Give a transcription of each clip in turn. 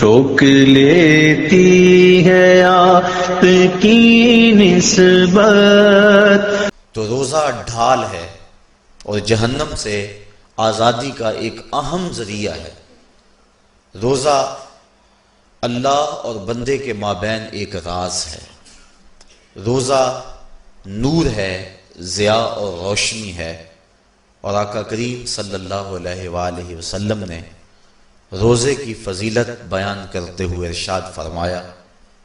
روک لیتی ہے آپ کی نسبت۔ تو روزہ ڈھال ہے اور جہنم سے آزادی کا ایک اہم ذریعہ ہے۔ روزہ اللہ اور بندے کے مابین ایک راز ہے۔ روزہ نور ہے، ضیاء اور روشنی ہے، اور آقا کریم صلی اللہ علیہ وآلہ وسلم نے روزے کی فضیلت بیان کرتے ہوئے ارشاد فرمایا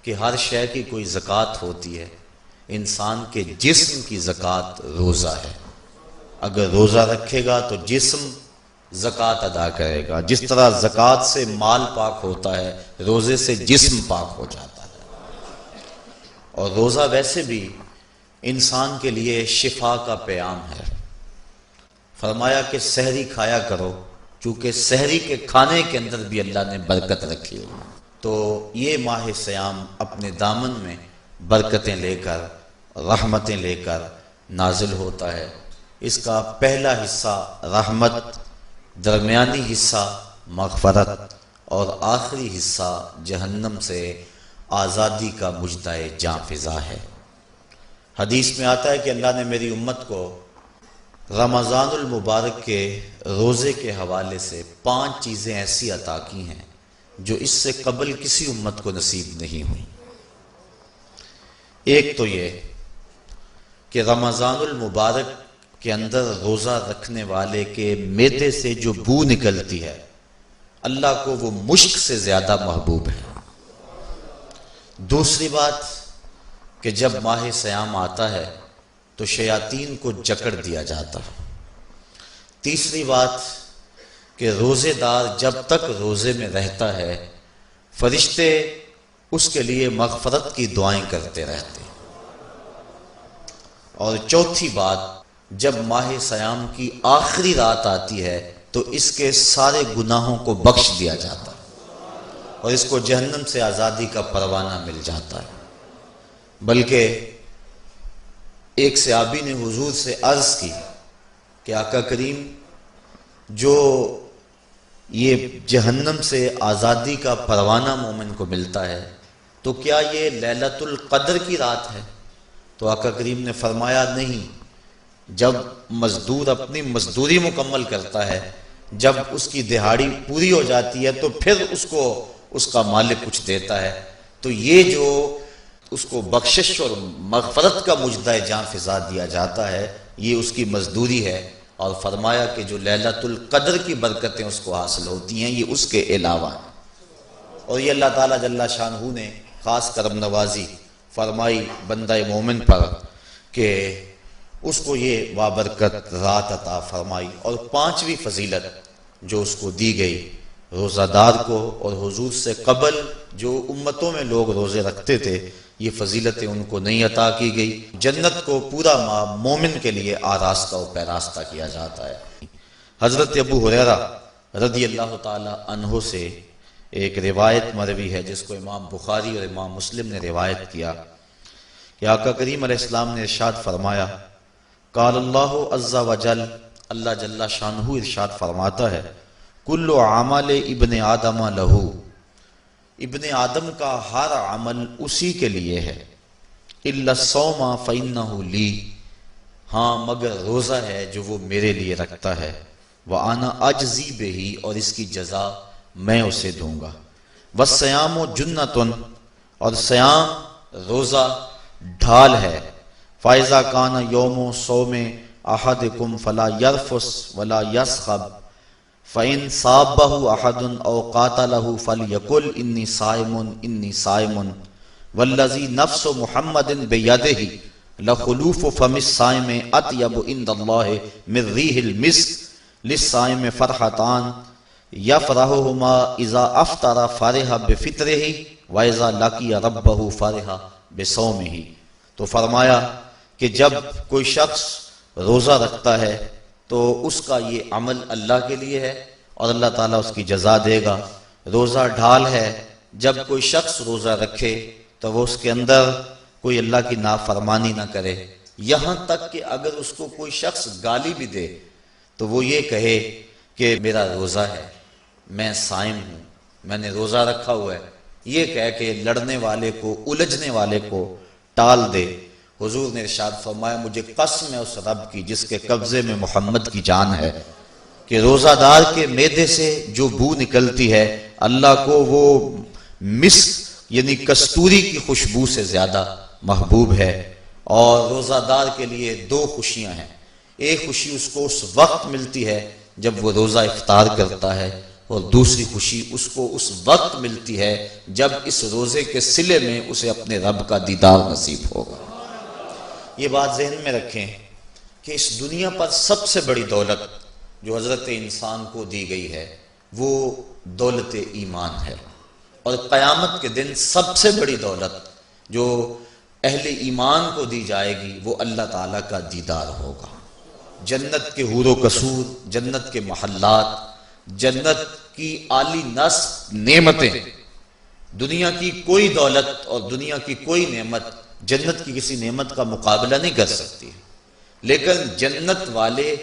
کہ ہر شے کی کوئی زکوٰۃ ہوتی ہے، انسان کے جسم کی زکوٰۃ روزہ ہے۔ اگر روزہ رکھے گا تو جسم زکوٰۃ ادا کرے گا، جس طرح زکوٰۃ سے مال پاک ہوتا ہے، روزے سے جسم پاک ہو جاتا ہے۔ اور روزہ ویسے بھی انسان کے لیے شفا کا پیام ہے۔ فرمایا کہ سحری کھایا کرو، چونکہ سحری کے کھانے کے اندر بھی اللہ نے برکت رکھی ہے۔ تو یہ ماہ صیام اپنے دامن میں برکتیں لے کر، رحمتیں لے کر نازل ہوتا ہے۔ اس کا پہلا حصہ رحمت، درمیانی حصہ مغفرت، اور آخری حصہ جہنم سے آزادی کا مژدہ جاں فضا ہے۔ حدیث میں آتا ہے کہ اللہ نے میری امت کو رمضان المبارک کے روزے کے حوالے سے 5 چیزیں ایسی عطا کی ہیں جو اس سے قبل کسی امت کو نصیب نہیں ہوئی۔ ایک تو یہ کہ رمضان المبارک کے اندر روزہ رکھنے والے کے معدے سے جو بو نکلتی ہے، اللہ کو وہ مشک سے زیادہ محبوب ہے۔ دوسری بات کہ جب ماہ صیام آتا ہے تو شیاطین کو جکڑ دیا جاتا ہے۔ تیسری بات کہ روزے دار جب تک روزے میں رہتا ہے، فرشتے اس کے لیے مغفرت کی دعائیں کرتے رہتے ہیں۔ اور چوتھی بات، جب ماہ صیام کی آخری رات آتی ہے تو اس کے سارے گناہوں کو بخش دیا جاتا ہے اور اس کو جہنم سے آزادی کا پروانہ مل جاتا ہے۔ بلکہ ایک صحابی نے حضور سے عرض کی کہ آقا کریم، جو یہ جہنم سے آزادی کا پروانہ مومن کو ملتا ہے تو کیا یہ لیلۃ القدر کی رات ہے؟ تو آقا کریم نے فرمایا نہیں، جب مزدور اپنی مزدوری مکمل کرتا ہے، جب اس کی دہاڑی پوری ہو جاتی ہے تو پھر اس کو اس کا مالک کچھ دیتا ہے، تو یہ جو اس کو بخشش اور مغفرت کا مژدہ جاں فضا دیا جاتا ہے، یہ اس کی مزدوری ہے۔ اور فرمایا کہ جو لیلۃ القدر کی برکتیں اس کو حاصل ہوتی ہیں، یہ اس کے علاوہ ہیں۔ اور یہ اللہ تعالیٰ جل شانہ نے خاص کرم نوازی فرمائی بندہ مومن پر کہ اس کو یہ بابرکت رات عطا فرمائی۔ اور 5ویں فضیلت جو اس کو دی گئی، روزہ دار کو اور حضور سے قبل جو امتوں میں لوگ روزے رکھتے تھے، یہ فضیلتیں ان کو نہیں عطا کی گئی۔ جنت کو پورا ماہ مومن کے لیے آراستہ و پیراستہ کیا جاتا ہے۔ حضرت ابو ہریرہ رضی اللہ تعالی عنہ سے ایک روایت مروی ہے جس کو امام بخاری اور امام مسلم نے روایت کیا کہ آقا کریم علیہ السلام نے ارشاد فرمایا، قال اللہ عز وجل، اللہ جل شانہ ارشاد فرماتا ہے، کل عمل ابن آدم لہو، ابن آدم کا ہر عمل اسی کے لیے ہے، الا الصوم فانہ لی، ہاں مگر روزہ ہے جو وہ میرے لیے رکھتا ہے، وانا اجزی بہ، اور اس کی جزا میں اسے دوں گا، والصیام جنۃ، اور صیام روزہ ڈھال ہے، فاذا کان یوم صوم احدکم فلا یرفث ولا یصخب، فَإِن صَابَّهُ أَحَدٌ أَوْ قَاتَلَهُ فَلْيَقُلْ إِنِّي صَائِمٌ إِنِّي صَائِمٌ وَالَّذِي نَفْسُ مُحَمَّدٍ بِيَدِهِ لَخُلُوفُ فَمِ الصَّائِمِ أَطْيَبُ عِندَ اللَّهِ مِن رِّيحِ الْمِسْكِ لِلصَّائِمِ فَرْحَتَانِ يَفْرَحُهُمَا إِذَا أَفْطَرَ فَرِحَ بِفِطْرِهِ وَإِذَا لَقِيَ رَبَّهُ فَرِحَ بِصَوْمِهِ۔ تو فرمایا کہ جب کوئی شخص روزہ رکھتا ہے تو اس کا یہ عمل اللہ کے لیے ہے اور اللہ تعالیٰ اس کی جزا دے گا۔ روزہ ڈھال ہے، جب کوئی شخص روزہ رکھے تو وہ اس کے اندر کوئی اللہ کی نافرمانی نہ کرے، یہاں تک کہ اگر اس کو کوئی شخص گالی بھی دے تو وہ یہ کہے کہ میرا روزہ ہے، میں صائم ہوں، میں نے روزہ رکھا ہوا ہے، یہ کہہ کے لڑنے والے کو، الجھنے والے کو ٹال دے۔ حضور نے ارشاد فرمایا مجھے قسم ہے اس رب کی جس کے قبضے میں محمد کی جان ہے کہ روزہ دار کے معدے سے جو بو نکلتی ہے اللہ کو وہ مسک یعنی کستوری کی خوشبو سے زیادہ محبوب ہے۔ اور روزہ دار کے لیے دو خوشیاں ہیں، ایک خوشی اس کو اس وقت ملتی ہے جب وہ روزہ افطار کرتا ہے، اور دوسری خوشی اس کو اس وقت ملتی ہے جب اس روزے کے صلے میں اسے اپنے رب کا دیدار نصیب ہوگا۔ یہ بات ذہن میں رکھیں کہ اس دنیا پر سب سے بڑی دولت جو حضرت انسان کو دی گئی ہے وہ دولت ایمان ہے، اور قیامت کے دن سب سے بڑی دولت جو اہل ایمان کو دی جائے گی وہ اللہ تعالیٰ کا دیدار ہوگا۔ جنت کے حور و قصور، جنت کے محلات، جنت کی اعلی نصب نعمتیں، دنیا کی کوئی دولت اور دنیا کی کوئی نعمت جنت کی کسی نعمت کا مقابلہ نہیں کر سکتی، لیکن جنت والے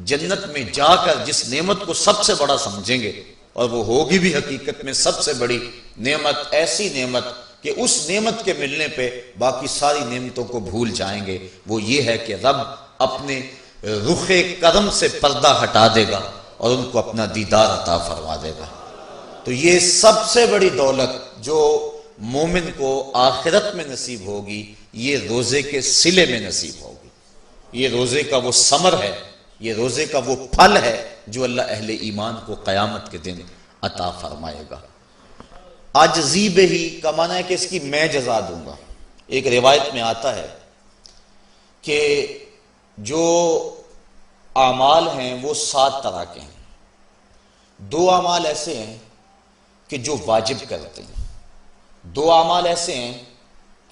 جنت میں جا کر جس نعمت کو سب سے بڑا سمجھیں گے، اور وہ ہوگی بھی حقیقت میں سب سے بڑی نعمت، ایسی نعمت کہ اس نعمت کے ملنے پہ باقی ساری نعمتوں کو بھول جائیں گے، وہ یہ ہے کہ رب اپنے رخ کرم سے پردہ ہٹا دے گا اور ان کو اپنا دیدار عطا فرما دے گا۔ تو یہ سب سے بڑی دولت جو مومن کو آخرت میں نصیب ہوگی یہ روزے کے صلے میں نصیب ہوگی، یہ روزے کا وہ ثمر ہے، یہ روزے کا وہ پھل ہے جو اللہ اہل ایمان کو قیامت کے دن عطا فرمائے گا۔ عاجزی بہی کا معنی ہے کہ اس کی میں جزا دوں گا۔ ایک روایت میں آتا ہے کہ جو اعمال ہیں وہ 7 طرح کے ہیں، 2 اعمال ایسے ہیں کہ جو واجب کرتے ہیں، 2 اعمال ایسے ہیں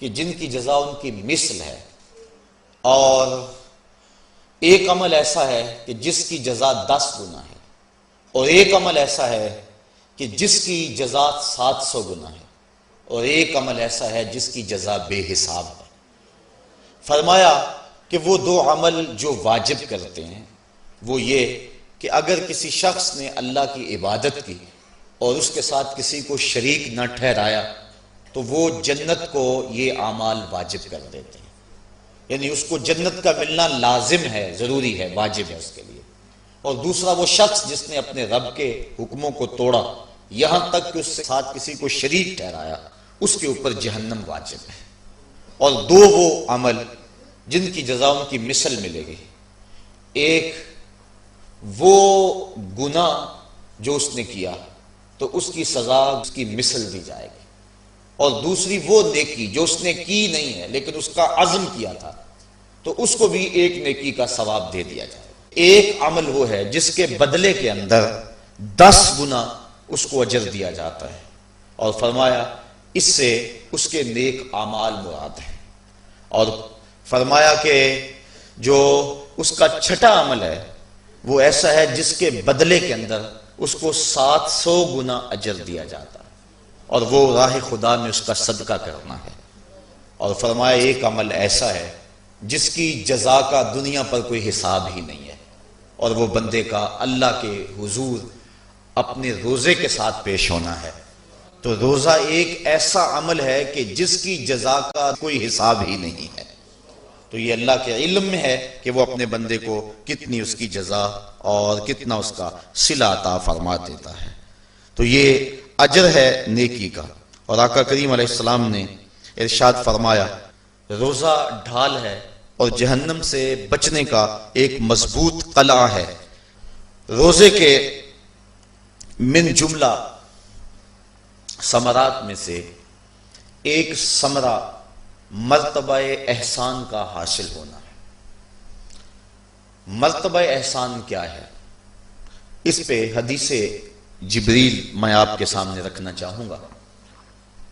کہ جن کی جزا ان کی مثل ہے، اور ایک عمل ایسا ہے کہ جس کی جزا 10 گنا ہے، اور ایک عمل ایسا ہے کہ جس کی جزا 700 گنا ہے، اور ایک عمل ایسا ہے جس کی جزا بے حساب ہے۔ فرمایا کہ وہ 2 عمل جو واجب کرتے ہیں وہ یہ کہ اگر کسی شخص نے اللہ کی عبادت کی اور اس کے ساتھ کسی کو شریک نہ ٹھہرایا تو وہ جنت کو یہ اعمال واجب کر دیتے ہیں، یعنی اس کو جنت کا ملنا لازم ہے، ضروری ہے، واجب ہے اس کے لیے۔ اور دوسرا وہ شخص جس نے اپنے رب کے حکموں کو توڑا یہاں تک کہ اس کے ساتھ کسی کو شریک ٹھہرایا، اس کے اوپر جہنم واجب ہے۔ اور 2 وہ عمل جن کی جزا ان کی مثل ملے گی، ایک وہ گناہ جو اس نے کیا تو اس کی سزا اس کی مثل دی جائے گی، اور دوسری وہ نیکی جو اس نے کی نہیں ہے لیکن اس کا عزم کیا تھا تو اس کو بھی ایک نیکی کا ثواب دے دیا جائے گا۔ ایک عمل وہ ہے جس کے بدلے کے اندر 10 گنا اس کو اجر دیا جاتا ہے، اور فرمایا اس سے اس کے نیک اعمال مراد ہیں، اور فرمایا کہ جو اس کا چھٹا عمل ہے وہ ایسا ہے جس کے بدلے کے اندر اس کو 700 گنا اجر دیا جاتا ہے، اور وہ راہ خدا میں اس کا صدقہ کرنا ہے۔ اور فرمایا ایک عمل ایسا ہے جس کی جزا کا دنیا پر کوئی حساب ہی نہیں ہے، اور وہ بندے کا اللہ کے حضور اپنے روزے کے ساتھ پیش ہونا ہے۔ تو روزہ ایک ایسا عمل ہے کہ جس کی جزا کا کوئی حساب ہی نہیں ہے، تو یہ اللہ کے علم میں ہے کہ وہ اپنے بندے کو کتنی اس کی جزا اور کتنا اس کا صلہ عطا فرما دیتا ہے۔ تو یہ اجر ہے نیکی کا۔ اور آقا کریم علیہ السلام نے ارشاد فرمایا روزہ ڈھال ہے اور جہنم سے بچنے کا ایک مضبوط قلعہ ہے۔ روزے کے من جملہ ثمرات میں سے ایک ثمرہ مرتبہ احسان کا حاصل ہونا ہے۔ مرتبہ احسان کیا ہے؟ اس پہ حدیث جبریل میں آپ کے سامنے رکھنا چاہوں گا،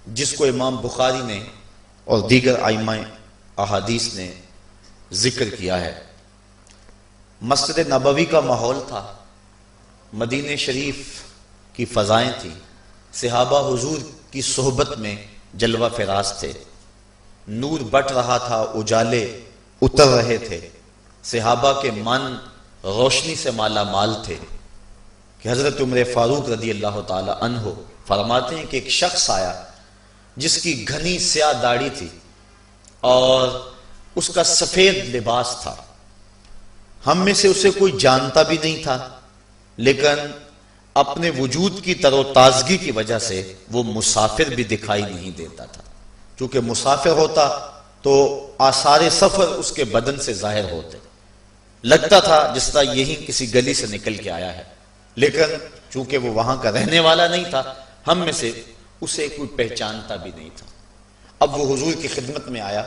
جس کو امام بخاری نے اور دیگر ائمہ احادیث نے ذکر کیا ہے۔ مسجد نبوی کا ماحول تھا، مدینہ شریف کی فضائیں تھیں، صحابہ حضور کی صحبت میں جلوہ فراز تھے، نور بٹ رہا تھا، اجالے اتر رہے تھے، صحابہ کے من روشنی سے مالا مال تھے کہ حضرت عمر فاروق رضی اللہ تعالی عنہ فرماتے ہیں کہ ایک شخص آیا جس کی گھنی سیاہ داڑھی تھی اور اس کا سفید لباس تھا. ہم میں سے اسے کوئی جانتا بھی نہیں تھا، لیکن اپنے وجود کی تر و تازگی کی وجہ سے وہ مسافر بھی دکھائی نہیں دیتا تھا. چونکہ مسافر ہوتا تو آثار سفر اس کے بدن سے ظاہر ہوتے، لگتا تھا جس طرح یہی کسی گلی سے نکل کے آیا ہے. لیکن چونکہ وہ وہاں کا رہنے والا نہیں تھا، ہم میں سے اسے کوئی پہچانتا بھی نہیں تھا. اب وہ حضور کی خدمت میں آیا،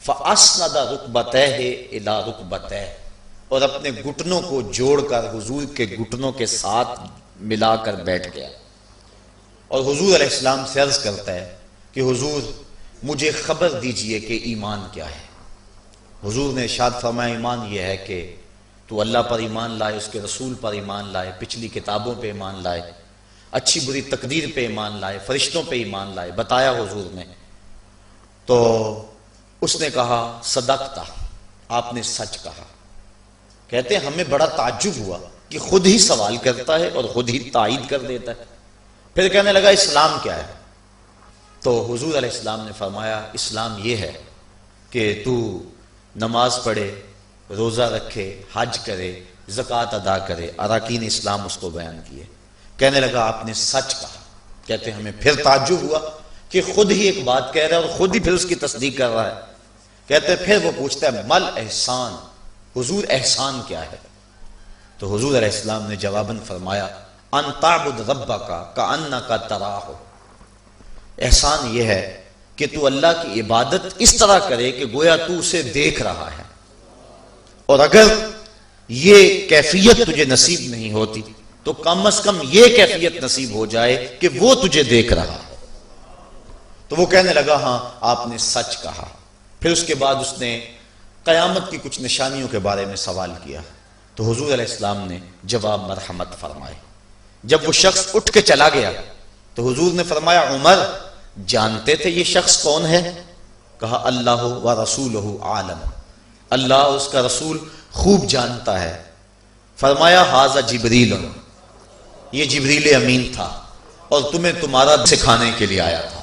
فَأَسْنَدَ رُكْبَتَيْهِ إِلَىٰ رُكْبَتَيْهِ، اور اپنے گھٹنوں کو جوڑ کر حضور کے گھٹنوں کے ساتھ ملا کر بیٹھ گیا. اور حضور علیہ السلام سے عرض کرتا ہے کہ حضور مجھے خبر دیجئے کہ ایمان کیا ہے. حضور نے ارشاد فرمایا ایمان یہ ہے کہ تو اللہ پر ایمان لائے، اس کے رسول پر ایمان لائے، پچھلی کتابوں پہ ایمان لائے، اچھی بری تقدیر پہ ایمان لائے، فرشتوں پہ ایمان لائے. بتایا حضور نے تو اس نے کہا صدقتا، آپ نے سچ کہا. کہتے ہیں ہمیں بڑا تعجب ہوا کہ خود ہی سوال کرتا ہے اور خود ہی تائید کر دیتا ہے. پھر کہنے لگا اسلام کیا ہے؟ تو حضور علیہ السلام نے فرمایا اسلام یہ ہے کہ تو نماز پڑھے، روزہ رکھے، حج کرے، زکوٰۃ ادا کرے. اراکین اسلام اس کو بیان کیے. کہنے لگا آپ نے سچ کہا. کہتے ہیں ہمیں پھر تعجب ہوا کہ خود ہی ایک بات کہہ رہا ہے اور خود ہی پھر اس کی تصدیق کر رہا ہے. کہتے ہیں پھر وہ پوچھتا ہے مل احسان، حضور احسان کیا ہے؟ تو حضور علیہ السلام نے جواباً فرمایا ان تعبد ربک کأنک تراہ. احسان یہ ہے کہ تو اللہ کی عبادت اس طرح کرے کہ گویا تو اسے دیکھ رہا ہے. اور اگر یہ کیفیت تجھے نصیب نہیں ہوتی تو کم از کم یہ کیفیت نصیب ہو جائے کہ وہ تجھے دیکھ رہا ہے. تو وہ کہنے لگا ہاں آپ نے سچ کہا. پھر اس کے بعد اس نے قیامت کی کچھ نشانیوں کے بارے میں سوال کیا. تو حضور علیہ السلام نے جواب مرحمت فرمائے. جب وہ شخص اٹھ کے چلا گیا تو حضور نے فرمایا عمر جانتے تھے یہ شخص کون ہے؟ کہا اللہ و رسولہ عالم، اللہ اس کا رسول خوب جانتا ہے. فرمایا ھذا جبریل، یہ جبریل امین تھا اور تمہیں تمہارا سکھانے کے لیے آیا تھا.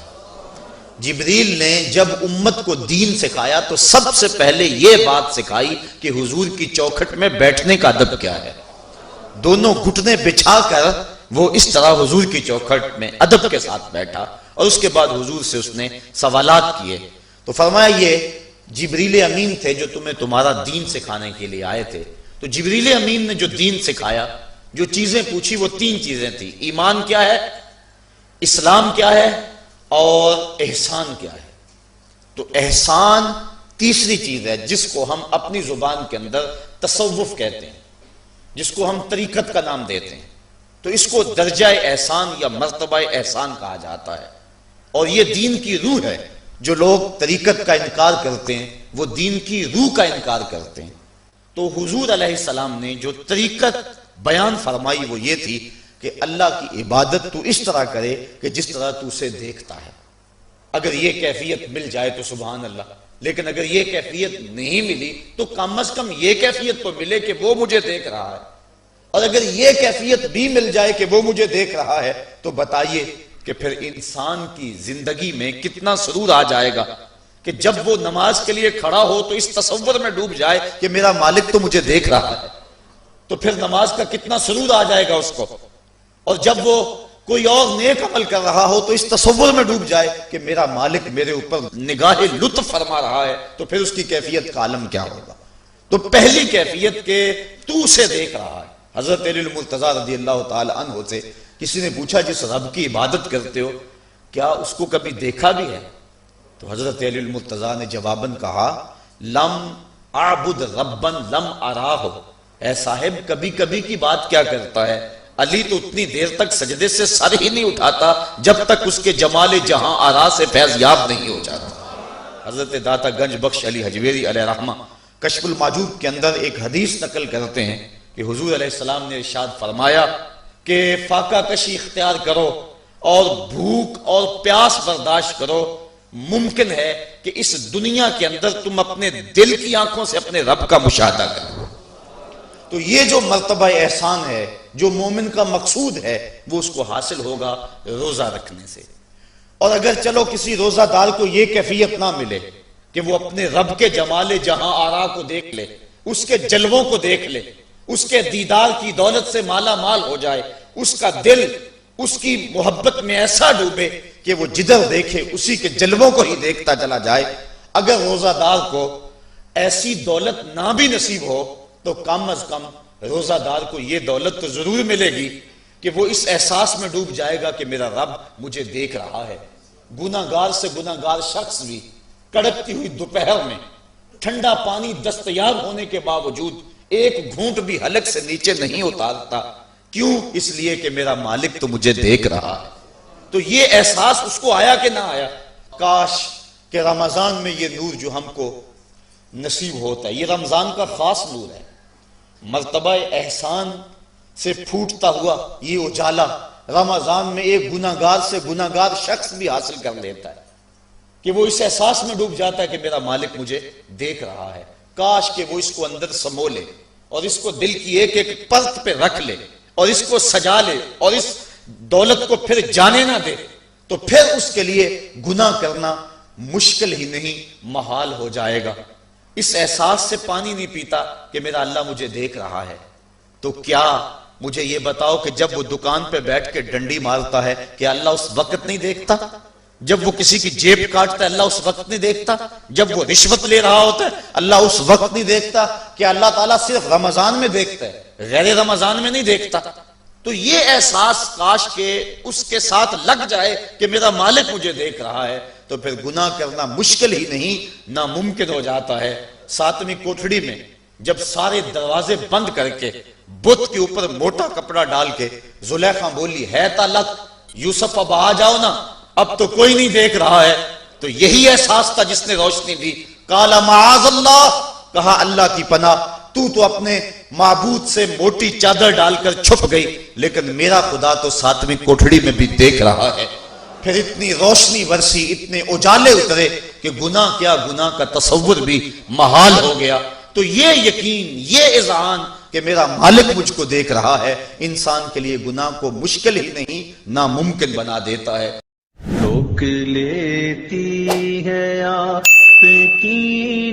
جبریل نے جب امت کو دین سکھایا تو سب سے پہلے یہ بات سکھائی کہ حضور کی چوکھٹ میں بیٹھنے کا ادب کیا ہے. دونوں گھٹنے بچھا کر وہ اس طرح حضور کی چوکھٹ میں ادب کے ساتھ بیٹھا اور اس کے بعد حضور سے اس نے سوالات کیے. تو فرمایا یہ جبریل امین تھے جو تمہیں تمہارا دین سکھانے کے لیے آئے تھے. تو جبریل امین نے جو دین سکھایا، جو چیزیں پوچھی وہ 3 چیزیں تھیں. ایمان کیا ہے، اسلام کیا ہے اور احسان کیا ہے. تو احسان تیسری چیز ہے جس کو ہم اپنی زبان کے اندر تصوف کہتے ہیں، جس کو ہم طریقت کا نام دیتے ہیں. تو اس کو درجہ احسان یا مرتبہ احسان کہا جاتا ہے اور یہ دین کی روح ہے. جو لوگ طریقت کا انکار کرتے ہیں وہ دین کی روح کا انکار کرتے ہیں. تو حضور علیہ السلام نے جو طریقت بیان فرمائی وہ یہ تھی کہ اللہ کی عبادت تو اس طرح کرے کہ جس طرح تو اسے دیکھتا ہے. اگر یہ کیفیت مل جائے تو سبحان اللہ، لیکن اگر یہ کیفیت نہیں ملی تو کم از کم یہ کیفیت تو ملے کہ وہ مجھے دیکھ رہا ہے. اور اگر یہ کیفیت بھی مل جائے کہ وہ مجھے دیکھ رہا ہے تو بتائیے کہ پھر انسان کی زندگی میں کتنا سرور آ جائے گا کہ جب وہ نماز کے لیے کھڑا ہو تو اس تصور میں ڈوب جائے کہ میرا مالک تو مجھے دیکھ رہا ہے. تو پھر نماز کا کتنا سرور آ جائے گا اس کو. اور جب وہ کوئی اور نیک عمل کر رہا ہو تو اس تصور میں ڈوب جائے کہ میرا مالک میرے اوپر نگاہ لطف فرما رہا ہے، تو پھر اس کی کیفیت کا عالم کیا ہوگا. تو پہلی کیفیت کہ تو اسے دیکھ رہا ہے. حضرت علی المرتضیٰ رضی اللہ تعالی عنہ سے کسی نے پوچھا جس رب کی عبادت کرتے ہو کیا اس کو کبھی دیکھا بھی ہے؟ تو حضرت علی المرتضیٰ نے جواباً کہا لم اعبد ربا لم اراہ. اے صاحب کبھی کبھی کی بات کیا کرتا ہے، علی تو اتنی دیر تک سجدے سے سر ہی نہیں اٹھاتا جب تک اس کے جمال جہاں آرا سے فیض یاب نہیں ہو جاتا. حضرت داتا گنج بخش علی حجویری علیہ رحمہ کشف المعجوب کے اندر ایک حدیث نقل کرتے ہیں کہ حضور علیہ السلام نے ارشاد فرمایا کہ فاقہ کشی اختیار کرو اور بھوک اور پیاس برداشت کرو. ممکن ہے کہ اس دنیا کے اندر تم اپنے دل کی آنکھوں سے اپنے رب کا مشاہدہ کرو. تو یہ جو مرتبہ احسان ہے جو مومن کا مقصود ہے وہ اس کو حاصل ہوگا روزہ رکھنے سے. اور اگر چلو کسی روزہ دار کو یہ کیفیت نہ ملے کہ وہ اپنے رب کے جمال جہاں آرا کو دیکھ لے، اس کے جلووں کو دیکھ لے، اس کے دیدار کی دولت سے مالا مال ہو جائے، اس کا دل اس کی محبت میں ایسا ڈوبے کہ وہ جدھر دیکھے اسی کے جلووں کو ہی دیکھتا چلا جائے، اگر روزہ دار کو ایسی دولت نہ بھی نصیب ہو تو کم از کم روزہ دار کو یہ دولت تو ضرور ملے گی کہ وہ اس احساس میں ڈوب جائے گا کہ میرا رب مجھے دیکھ رہا ہے. گناہگار سے گناہگار شخص بھی کڑکتی ہوئی دوپہر میں ٹھنڈا پانی دستیاب ہونے کے باوجود ایک گھونٹ بھی حلق سے نیچے نہیں اتارتا. کیوں؟ اس لیے کہ میرا مالک تو مجھے دیکھ رہا ہے. تو یہ احساس اس کو آیا کہ نہ آیا؟ کاش کہ رمضان میں یہ نور جو ہم کو نصیب ہوتا ہے، یہ رمضان کا خاص نور ہے. مرتبہ احسان سے پھوٹتا ہوا یہ اجالا رمضان میں ایک گناہگار سے گناہگار شخص بھی حاصل کر لیتا ہے کہ وہ اس احساس میں ڈوب جاتا ہے کہ میرا مالک مجھے دیکھ رہا ہے. کاش کہ وہ اس کو اندر سمو لے اور اس کو دل کی ایک ایک پرت پہ رکھ لے اور اس کو سجا لے اور اس دولت کو پھر جانے نہ دے، تو پھر اس کے لیے گناہ کرنا مشکل ہی نہیں محال ہو جائے گا. اس احساس سے پانی نہیں پیتا کہ میرا اللہ مجھے دیکھ رہا ہے. تو کیا مجھے یہ بتاؤ کہ جب وہ دکان پہ بیٹھ کے ڈنڈی مارتا ہے کہ اللہ اس وقت نہیں دیکھتا؟ جب وہ کسی کی جیب کاٹتا ہے اللہ اس وقت نہیں دیکھتا؟ جب وہ رشوت لے رہا ہوتا ہے اللہ اس وقت نہیں دیکھتا؟ کہ اللہ تعالیٰ صرف رمضان میں دیکھتا ہے، غیر رمضان میں نہیں دیکھتا؟ تو یہ احساس کاش کہ اس کے ساتھ لگ جائے کہ میرا مالک مجھے دیکھ رہا ہے، تو پھر گناہ کرنا مشکل ہی نہیں ناممکن ہو جاتا ہے. 7ویں کوٹھڑی میں جب سارے دروازے بند کر کے بت کے اوپر موٹا کپڑا ڈال کے زلیخا بولی ہے تالک یوسف اب آ جاؤ نا، اب تو کوئی نہیں دیکھ رہا ہے، تو یہی احساس تھا جس نے روشنی دی. قال معاذ اللہ، کہا اللہ کی پناہ، تو اپنے معبود سے موٹی چادر ڈال کر چھپ گئی، لیکن میرا خدا تو 7ویں کوٹھڑی میں بھی دیکھ رہا ہے. پھر اتنی روشنی برسی، اتنے اجالے اترے کہ گناہ کیا، گناہ کا تصور بھی محال ہو گیا. تو یہ یقین، یہ اذعان کہ میرا مالک مجھ کو دیکھ رہا ہے، انسان کے لیے گناہ کو مشکل ہی نہیں ناممکن بنا دیتا ہے. روک لیتی ہے آپ کی